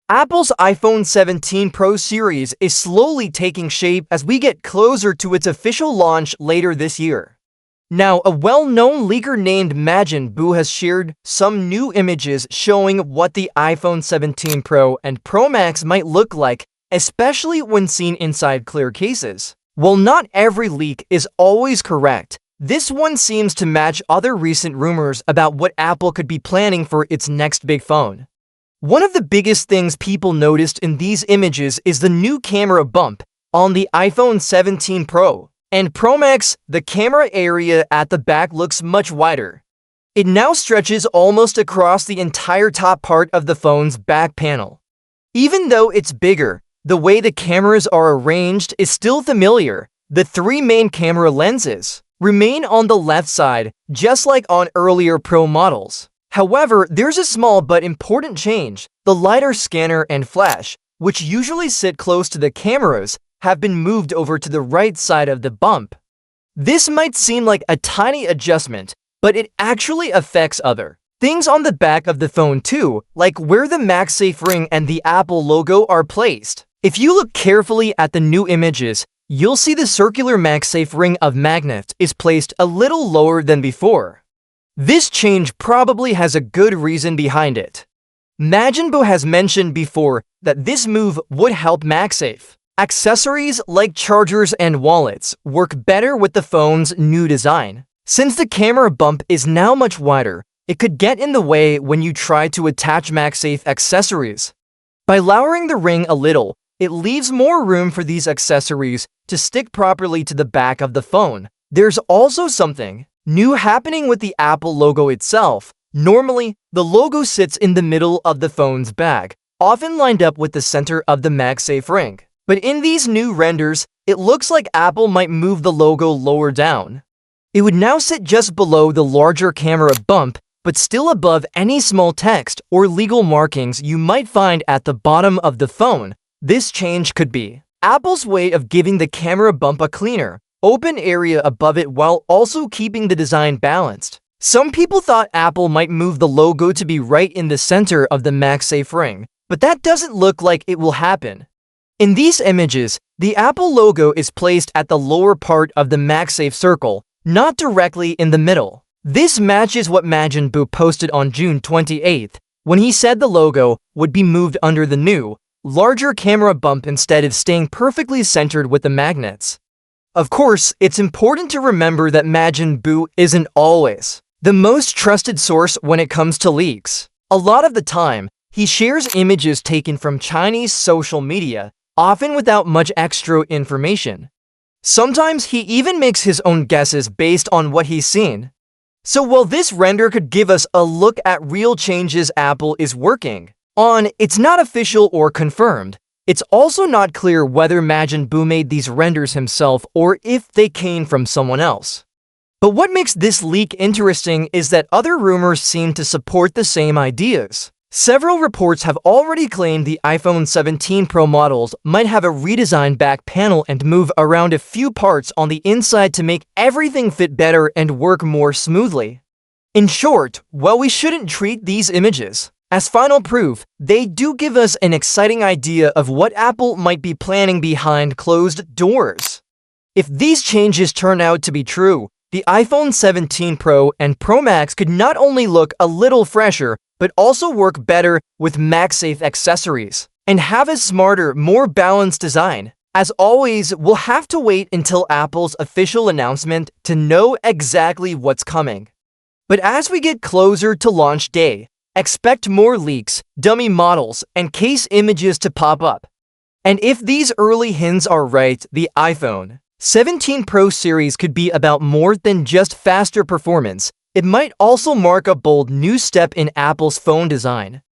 Apple's iPhone 17 Pro series is slowly taking shape as we get closer to its official launch later this year. Now, a well-known leaker named Majin Bu has shared some new images showing what the iPhone 17 Pro and Pro Max might look like, especially when seen inside clear cases. While not every leak is always correct, this one seems to match other recent rumors about what Apple could be planning for its next big phone. One of the biggest things people noticed in these images is the new camera bump on the iPhone 17 Pro and Pro Max. The camera area at the back looks much wider. It now stretches almost across the entire top part of the phone's back panel. Even though it's bigger, the way the cameras are arranged is still familiar. The three main camera lenses remain on the left side, just like on earlier Pro models. However, there's a small but important change. The LiDAR scanner and flash, which usually sit close to the cameras, have been moved over to the right side of the bump. This might seem like a tiny adjustment, but it actually affects other things on the back of the phone too, like where the MagSafe ring and the Apple logo are placed. If you look carefully at the new images, you'll see the circular MagSafe ring of magnet is placed a little lower than before. This change probably has a good reason behind it. Majin Bu has mentioned before that this move would help MagSafe. Accessories like chargers and wallets work better with the phone's new design. Since the camera bump is now much wider, it could get in the way when you try to attach MagSafe accessories. By lowering the ring a little, it leaves more room for these accessories to stick properly to the back of the phone. There's also something new happening with the Apple logo itself. Normally, the logo sits in the middle of the phone's bag, often lined up with the center of the MagSafe ring. But in these new renders, it looks like Apple might move the logo lower down. It would now sit just below the larger camera bump, but still above any small text or legal markings you might find at the bottom of the phone. This change could be Apple's way of giving the camera bump a cleaner, open area above it while also keeping the design balanced. Some people thought Apple might move the logo to be right in the center of the MagSafe ring, but that doesn't look like it will happen. In these images, the Apple logo is placed at the lower part of the MagSafe circle, not directly in the middle. This matches what Majin Bu posted on June 28th, when he said the logo would be moved under the new, larger camera bump instead of staying perfectly centered with the magnets. Of course, it's important to remember that Majin Bu isn't always the most trusted source when it comes to leaks. A lot of the time, he shares images taken from Chinese social media, often without much extra information. Sometimes he even makes his own guesses based on what he's seen. So while this render could give us a look at real changes Apple is working on, it's not official or confirmed. It's also not clear whether Majin Bu made these renders himself or if they came from someone else. But what makes this leak interesting is that other rumors seem to support the same ideas. Several reports have already claimed the iPhone 17 Pro models might have a redesigned back panel and move around a few parts on the inside to make everything fit better and work more smoothly. In short, while we shouldn't treat these images as final proof, they do give us an exciting idea of what Apple might be planning behind closed doors. If these changes turn out to be true, the iPhone 17 Pro and Pro Max could not only look a little fresher, but also work better with MagSafe accessories and have a smarter, more balanced design. As always, we'll have to wait until Apple's official announcement to know exactly what's coming. But as we get closer to launch day, expect more leaks, dummy models, and case images to pop up. And if these early hints are right, the iPhone 17 Pro series could be about more than just faster performance. It might also mark a bold new step in Apple's phone design.